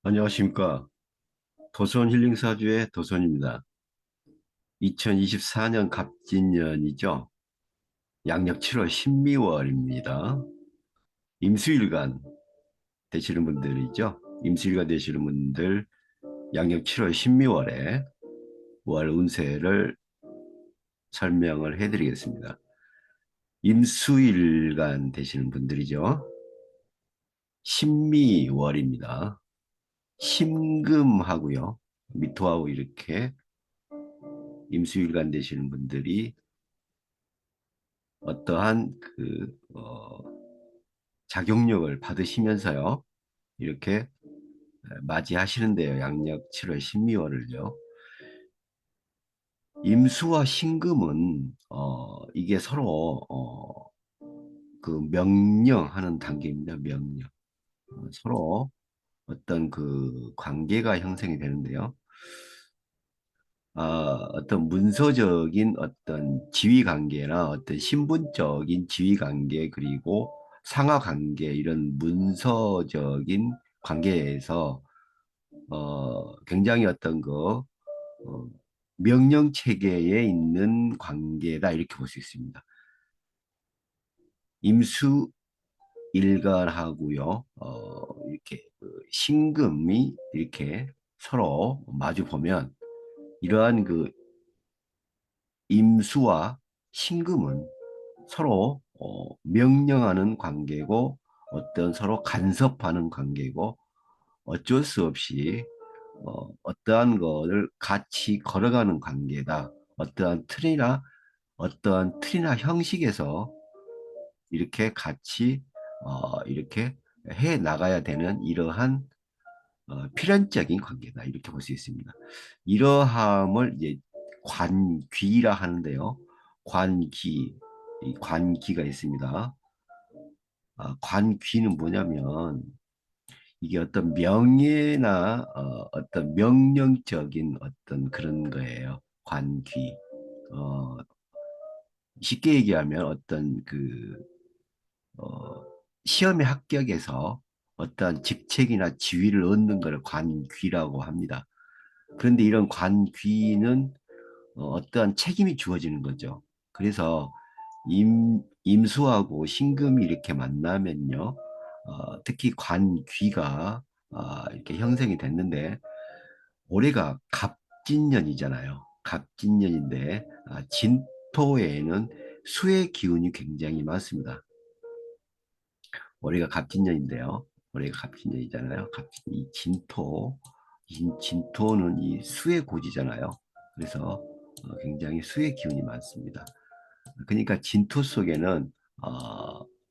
안녕하십니까. 도선 힐링사주의 도선입니다. 2024년 갑진년이죠. 양력 7월 신미월입니다. 임수일간 되시는 분들이죠. 임수일간 되시는 분들 양력 7월 신미월에 월 운세를 설명을 해드리겠습니다. 임수일간 되시는 분들이죠. 신미월입니다. 신금하고요. 미토하고 이렇게 임수일간 되시는 분들이 어떠한 작용력을 받으시면서요. 이렇게 맞이하시는데요. 양력 7월 신미월을요. 임수와 신금은 이게 서로 그 명령하는 단계입니다. 명령. 서로 어떤 그 관계가 형성이 되는데요. 어떤 문서적인 어떤 지위 관계나 어떤 신분적인 지위 관계 그리고 상하 관계 이런 문서적인 관계에서 굉장히 어떤 어, 명령 체계에 있는 관계다 이렇게 볼 수 있습니다. 임수 일간하고요, 이렇게 그 신금이 이렇게 서로 마주 보면 이러한 그 임수와 신금은 서로 명령하는 관계고 어떤 서로 간섭하는 관계고 어쩔 수 없이 어떠한 것을 같이 걸어가는 관계다. 어떠한 틀이나 형식에서 이렇게 같이 이렇게 해 나가야 되는 이러한 필연적인 관계다. 이렇게 볼 수 있습니다. 이러함을 이제 관귀라 하는데요. 관귀, 이 관귀가 있습니다. 관귀는 뭐냐면 이게 어떤 명예나 어떤 명령적인 어떤 그런 거예요. 관귀. 어, 쉽게 얘기하면 어떤 어, 시험에 합격해서 어떤 직책이나 지위를 얻는 것을 관귀라고 합니다. 그런데 이런 관귀는 어떠한 책임이 주어지는 거죠. 그래서 임수하고 신금이 이렇게 만나면요. 특히 관귀가 이렇게 형성이 됐는데 올해가 갑진년이잖아요. 갑진년인데 진토에는 수의 기운이 굉장히 많습니다. 올해가 갑진년인데요. 올해가 갑진년이잖아요. 이 진토는 이 수의 고지잖아요. 그래서 굉장히 수의 기운이 많습니다. 그러니까 진토 속에는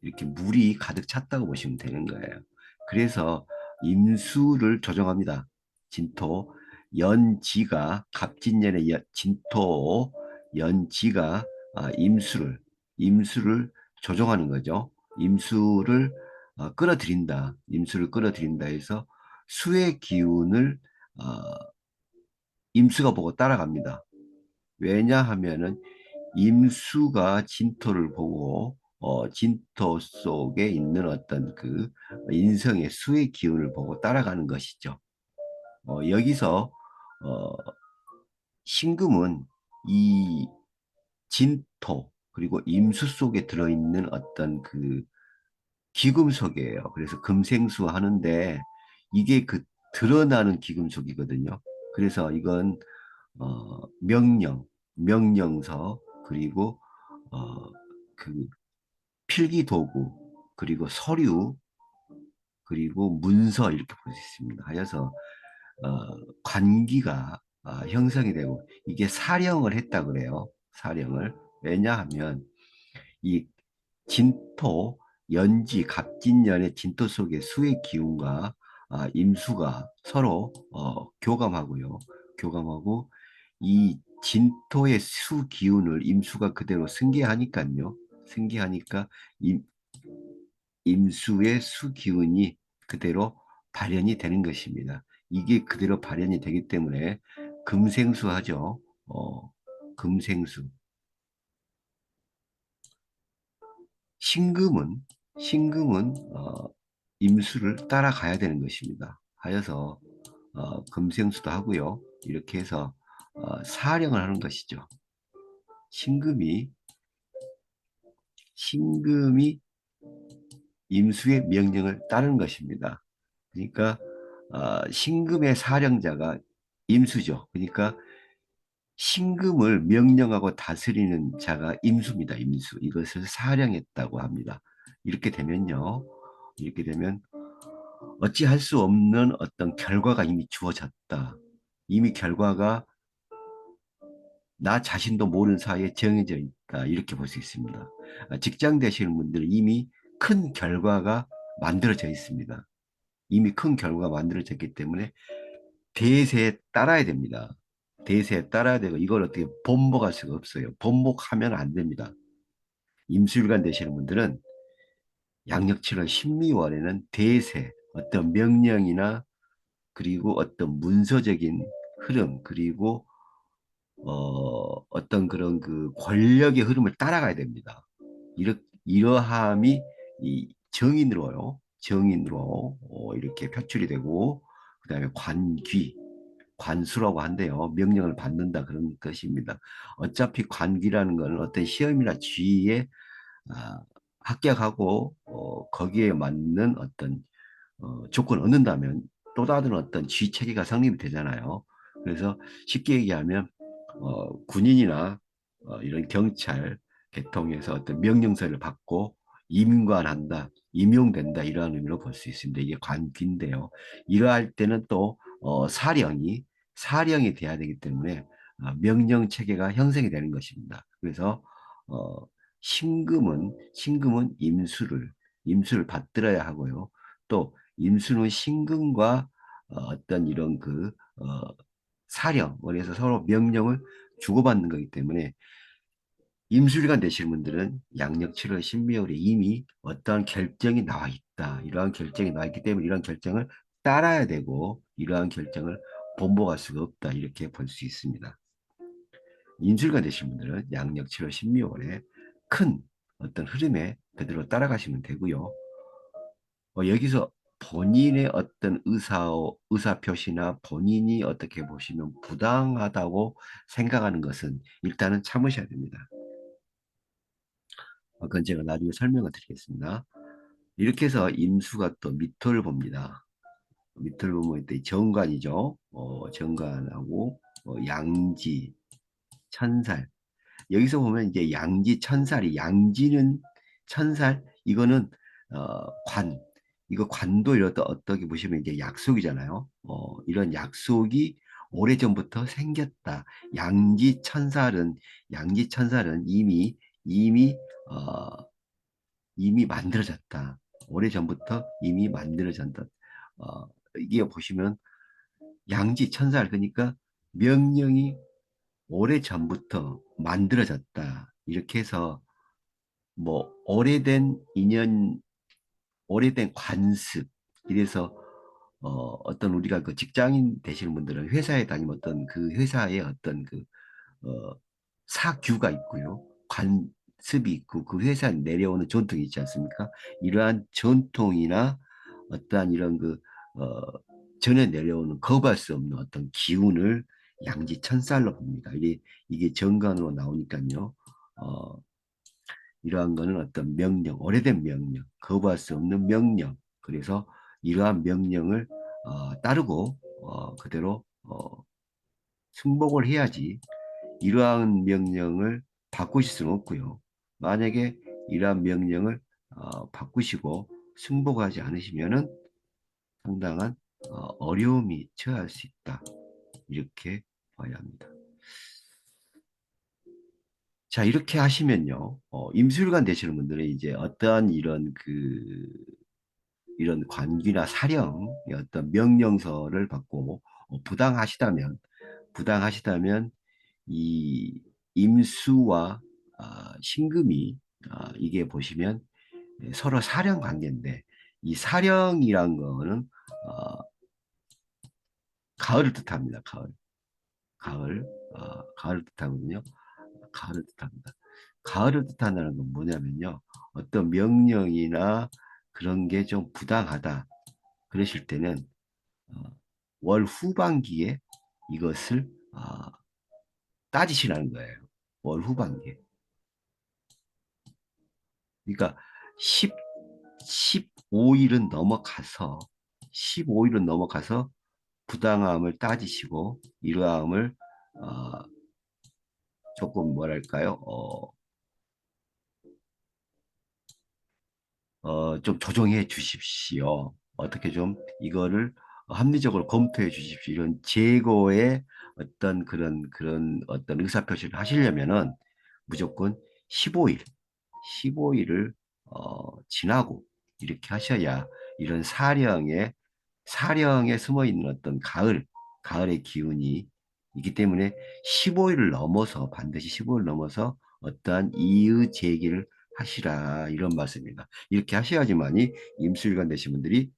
이렇게 물이 가득 찼다고 보시면 되는 거예요. 그래서 임수를 조정합니다. 진토 연지가 갑진년의 진토 연지가 임수를 조정하는 거죠. 임수를 끌어들인다 해서 수의 기운을 어, 임수가 보고 따라갑니다. 왜냐하면은 임수가 진토를 보고 진토 속에 있는 어떤 그 인성의 수의 기운을 보고 따라가는 것이죠. 여기서 어, 신금은 이 진토 그리고 임수 속에 들어있는 어떤 그 기금속이에요. 그래서 금생수 하는데 이게 그 드러나는 기금속이거든요. 그래서 이건 명령서 그리고 어, 그 필기도구 그리고 서류 그리고 문서 이렇게 볼 수 있습니다. 하여서 관기가 형성이 되고 이게 사령을 했다 그래요. 사령을 왜냐하면 이 진토 연지 갑진년의 진토 속의 수의 기운과 임수가 서로 교감하고요. 교감하고 이 진토의 수 기운을 임수가 그대로 승계하니까요. 승계하니까 임, 임수의 수 기운이 그대로 발현이 되는 것입니다. 이게 그대로 발현이 되기 때문에 금생수하죠. 금생수. 신금은 임수를 따라가야 되는 것입니다. 하여서 금생수도 하고요. 이렇게 해서 사령을 하는 것이죠. 신금이 임수의 명령을 따르는 것입니다. 그러니까 신금의 사령자가 임수죠. 그러니까 신금을 명령하고 다스리는 자가 임수입니다. 임수. 이것을 사령했다고 합니다. 이렇게 되면요. 이렇게 되면 어찌할 수 없는 어떤 결과가 이미 주어졌다. 이미 결과가 나 자신도 모르는 사이에 정해져 있다. 이렇게 볼 수 있습니다. 직장 되시는 분들은 이미 큰 결과가 만들어져 있습니다. 이미 큰 결과가 만들어졌기 때문에 대세에 따라야 됩니다. 대세에 따라야 되고 이걸 어떻게 번복할 수가 없어요. 번복하면 안 됩니다. 임수일관 되시는 분들은 양력 7월 신미월에는 대세, 어떤 명령이나 그리고 어떤 문서적인 흐름 그리고 어떤 그런 그 권력의 흐름을 따라가야 됩니다. 이러함이 이 정인으로요. 정인으로 이렇게 표출이 되고 그다음에 관수라고 한대요. 명령을 받는다 그런 것입니다. 어차피 관기라는 것은 어떤 시험이나 지휘에 아, 합격하고 거기에 맞는 어떤 조건을 얻는다면 또 다른 어떤 지휘 체계가 성립이 되잖아요. 그래서 쉽게 얘기하면 군인이나 이런 경찰 계통에서 어떤 명령서를 받고 임관한다, 임용된다 이러한 의미로 볼 수 있습니다. 이게 관기인데요. 이러할 때는 또 사령이 돼야 되기 때문에 명령 체계가 형성이 되는 것입니다. 그래서 어, 신금은 임수를 받들어야 하고요. 또 임수는 신금과 어떤 이런 사령, 그래서 서로 명령을 주고받는 거기 때문에 임수일관 되시는 분들은 양력 7월 신묘월에 이미 어떠한 결정이 나와 있다. 이러한 결정이 나와 있기 때문에 이러한 결정을 따라야 되고 이러한 결정을 번복할 수가 없다. 이렇게 볼 수 있습니다. 임술관 되신 분들은 양력 7월 신묘월에 큰 어떤 흐름에 그대로 따라가시면 되고요. 여기서 본인의 어떤 의사 표시나 본인이 어떻게 보시면 부당하다고 생각하는 것은 일단은 참으셔야 됩니다. 그건 제가 나중에 설명을 드리겠습니다. 이렇게 해서 임수가 또 밑을 봅니다. 밑을 보면 또 정관이죠. 정관하고 양지, 천살. 여기서 보면 이제 양지 천살이 양지는 천살 이거는 관 이거 관도 이렇다 어떻게 보시면 이제 약속이잖아요. 이런 약속이 오래전부터 생겼다. 양지 천살은 어, 이미 만들어졌다. 오래전부터 이미 만들어졌다. 이게 보시면 양지 천살 그러니까 명령이 오래전부터 만들어졌다. 이렇게 해서 뭐 오래된 관습 이래서 어떤 우리가 그 직장인 되시는 분들은 회사에 다니면 어떤 그 회사의 어떤 사규가 있고요. 관습이 있고 그 회사에 내려오는 전통이 있지 않습니까? 이러한 전통이나 어떠한 이런 전에 내려오는 거부할 수 없는 어떤 기운을 양지천살로 봅니다. 이게 정관으로 나오니까요. 어, 이러한 거는 어떤 명령, 오래된 명령, 거부할 수 없는 명령. 그래서 이러한 명령을 따르고 그대로 승복을 해야지 이러한 명령을 바꾸실 수는 없고요. 만약에 이러한 명령을 바꾸시고 승복하지 않으시면은 상당한 어려움이 처할 수 있다. 이렇게 봐야 합니다. 자, 이렇게 하시면요. 임술관 되시는 분들은 이제 어떠한 이런 관기나 사령의 어떤 명령서를 받고 부당하시다면 이 임수와 신금이 이게 보시면 서로 사령 관계인데 이 사령이란 거는 어, 가을을 뜻합니다. 가을, 가을을 뜻하거든요. 가을을 뜻합니다. 가을을 뜻한다는 건 뭐냐면요. 어떤 명령이나 그런 게 좀 부당하다. 그러실 때는 월 후반기에 이것을 따지시라는 거예요. 월 후반기에. 그러니까 10, 15일은 넘어가서 15일은 넘어가서 부당함을 따지시고 이러함을 어, 조금 뭐랄까요? 좀 조정해 주십시오. 어떻게 좀 이거를 합리적으로 검토해 주십시오. 이런 재고의 어떤 그런 어떤 의사표시를 하시려면은 무조건 15일, 15일을 지나고 이렇게 하셔야 이런 사령에 숨어 있는 어떤 가을의 기운이 있기 때문에 15일을 넘어서 반드시 15일 넘어서 어떠한 이의 제기를 하시라 이런 말씀입니다. 이렇게 하셔야지만이 임수일관 되신 분들이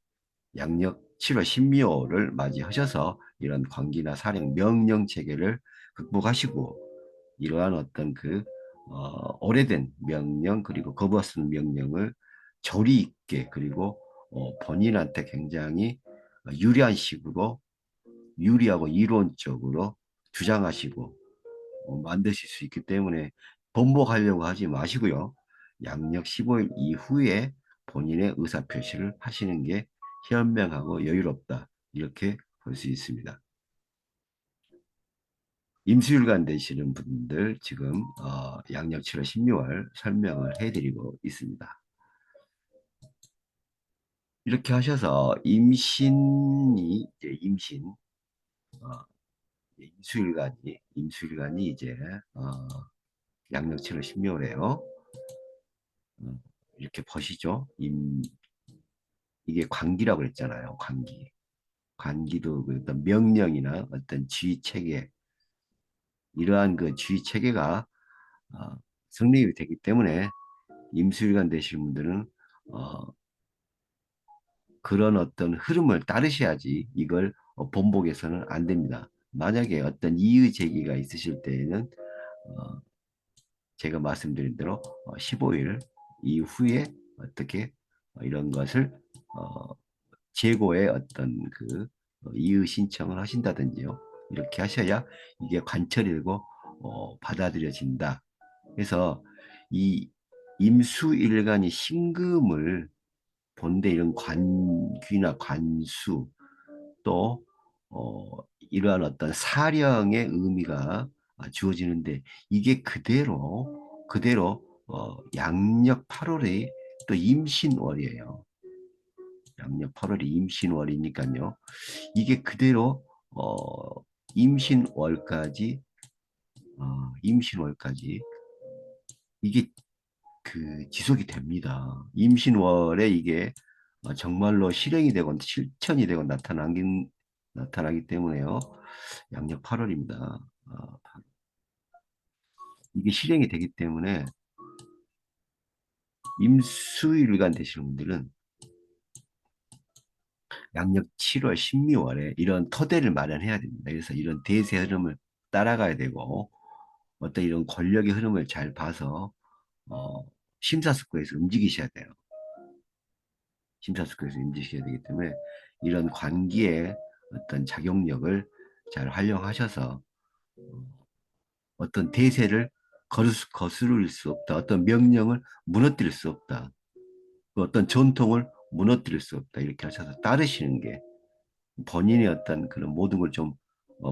양력 7월 신묘를 맞이하셔서 이런 관기나 사령 명령 체계를 극복하시고 이러한 어떤 오래된 명령 그리고 거부할 수 없는 명령을 조리 있게 그리고 본인한테 굉장히 유리한 식으로 유리하고 이론적으로 주장하시고 만드실 수 있기 때문에 번복하려고 하지 마시고요. 양력 15일 이후에 본인의 의사표시를 하시는 게 현명하고 여유롭다. 이렇게 볼 수 있습니다. 임수일관 되시는 분들 지금 양력 7월 16월 설명을 해드리고 있습니다. 이렇게 하셔서 어, 임수일관이 이제 양력 7월 16일에요. 이렇게 보시죠. 이게 관기라고 그랬잖아요. 관기. 관기도 그 어떤 명령이나 어떤 지휘 체계 이러한 그 지휘 체계가 어, 성립이 되기 때문에 임수일관 되시는 분들은 어, 그런 어떤 흐름을 따르셔야지 이걸 번복해서는 안 됩니다. 만약에 어떤 이의 제기가 있으실 때에는 어, 제가 말씀드린 대로 15일 이후에 어떻게 이런 것을 어, 재고의 어떤 이의 신청을 하신다든지요. 이렇게 하셔야 이게 관철이 되고 받아들여진다. 그래서 이 임수일간이 신금을 본데 이런 관귀나 관수 또 이러한 어떤 사령의 의미가 주어지는데 이게 그대로 양력 8월에 또 임신월이에요. 양력 8월이 임신월이니까요. 이게 그대로 임신월까지 임신월까지 이게 지속이 됩니다. 임신월에 이게 정말로 실행이 되건 실천이 되건 나타나기 때문에요. 양력 8월입니다. 이게 실행이 되기 때문에 임수일간 되시는 분들은 양력 7월, 12월에 이런 토대를 마련해야 됩니다. 그래서 이런 대세 흐름을 따라가야 되고 어떤 이런 권력의 흐름을 잘 봐서 어, 심사숙고해서 움직이셔야 돼요. 심사숙고해서 움직이셔야 되기 때문에 이런 관기의 어떤 작용력을 잘 활용하셔서 어떤 대세를 거스를 수 없다. 어떤 명령을 무너뜨릴 수 없다. 어떤 전통을 무너뜨릴 수 없다. 이렇게 하셔서 따르시는 게 본인의 어떤 그런 모든 걸 좀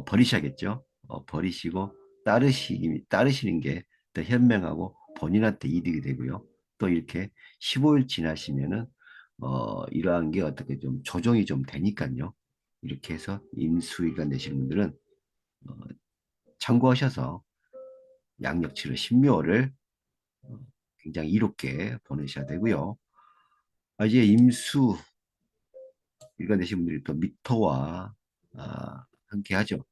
버리셔야겠죠. 버리시고 따르시는 게 더 현명하고 본인한테 이득이 되고요. 또 이렇게 15일 지나시면은 이러한 게 어떻게 좀 조정이 좀 되니까요. 이렇게 해서 임수위가 내시는 분들은 어, 참고하셔서 양력 7월 신묘를 어, 굉장히 이롭게 보내셔야 되고요. 이제 임수 일관 되신 분들이 또 미토와 함께 하죠.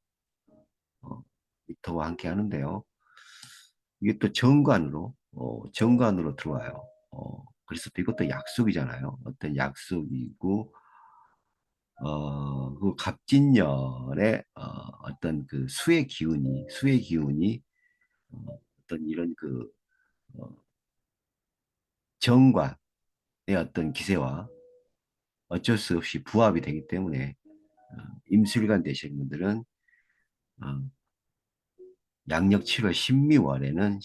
미터와 함께 하는데요. 이게 또 정관으로 들어와요. 그래서 또 이것도 약속이잖아요. 어떤 약속이고, 그 갑진년의 어떤 수의 기운이 어떤 이런 어, 정관의 어떤 기세와 어쩔 수 없이 부합이 되기 때문에 임술관 되시는 분들은 어, 양력 7월 신미월에는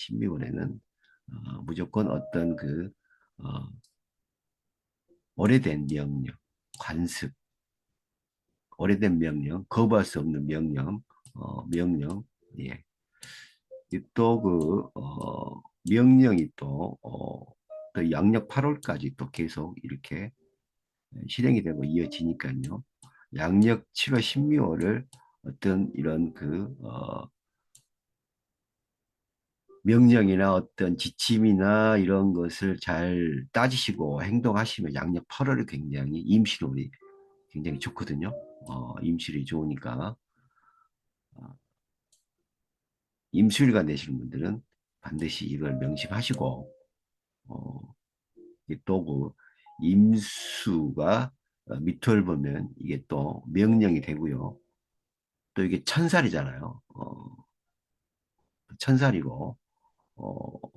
무조건 어떤 어, 오래된 명령, 관습, 오래된 명령, 거부할 수 없는 명령, 예. 또 명령이 또 양력 8월까지 또 계속 이렇게 실행이 되고 이어지니까요. 양력 7월 신미월을 어떤 이런 명령이나 어떤 지침이나 이런 것을 잘 따지시고 행동하시면 양력 8월이 굉장히 임시로이 굉장히 좋거든요. 임실이 좋으니까 임수일가 내시는 분들은 반드시 이걸 명심하시고 어, 또그 임수가 밑을 보면 이게 또 명령이 되고요. 또 이게 천살이잖아요. 천살이고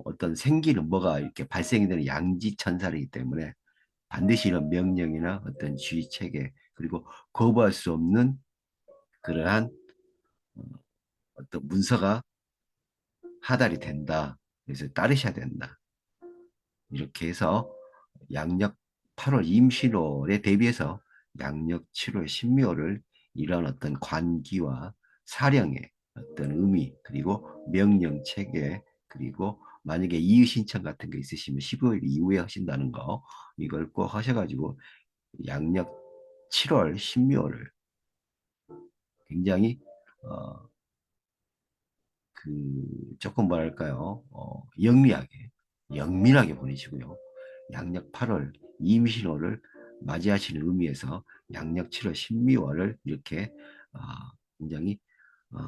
어떤 생기는 뭐가 이렇게 발생이 되는 양지 천살이기 때문에 반드시 이런 명령이나 어떤 주의 체계 그리고 거부할 수 없는 그러한 어떤 문서가 하달이 된다. 그래서 따르셔야 된다. 이렇게 해서 양력 8월 임신월에 대비해서 양력 7월 신묘를 이런 어떤 관기와 사령의 어떤 의미 그리고 명령 체계 그리고 만약에 이의 신청 같은 게 있으시면 15일 이후에 하신다는 거 이걸 꼭 하셔가지고 양력 7월 신묘를 굉장히 어, 조금 뭐랄까요? 영민하게 보내시고요. 양력 8월 임신월을 맞이하시는 의미에서 양력 7월 신미월을 이렇게 어, 굉장히 어,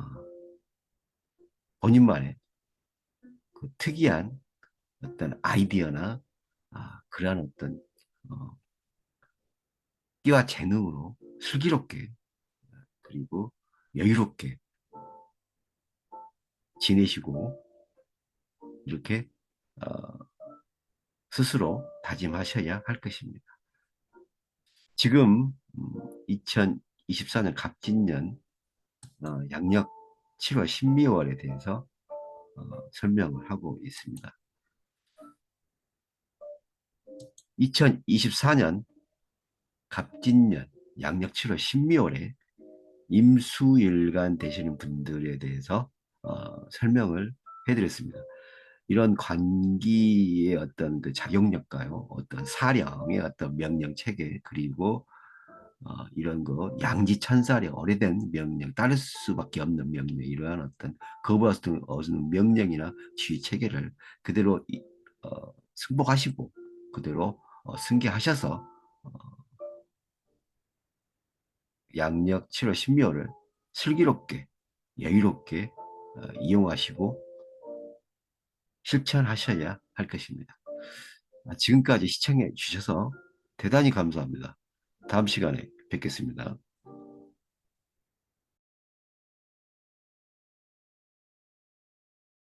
본인만의 특이한 어떤 아이디어나 그러한 어떤 어, 끼와 재능으로 슬기롭게 그리고 여유롭게 지내시고 이렇게 어, 스스로 다짐하셔야 할 것입니다. 지금 2024년 갑진년 양력 7월 신미월에 대해서 설명을 하고 있습니다. 2024년 갑진년 양력 7월 신미월에 임수일간 되시는 분들에 대해서 설명을 해드렸습니다. 이런 관기의 어떤 그 작용력과요, 어떤 사령의 어떤 명령 체계, 그리고 이런 거 양지천살의 오래된 명령, 따를 수밖에 없는 명령, 이러한 어떤 거부할 수 없는 명령이나 지휘 체계를 그대로 승복하시고 그대로 승계하셔서 어, 양력 7월 신묘를 슬기롭게 여유롭게 이용하시고 실천하셔야 할 것입니다. 지금까지 시청해 주셔서 대단히 감사합니다. 다음 시간에 뵙겠습니다.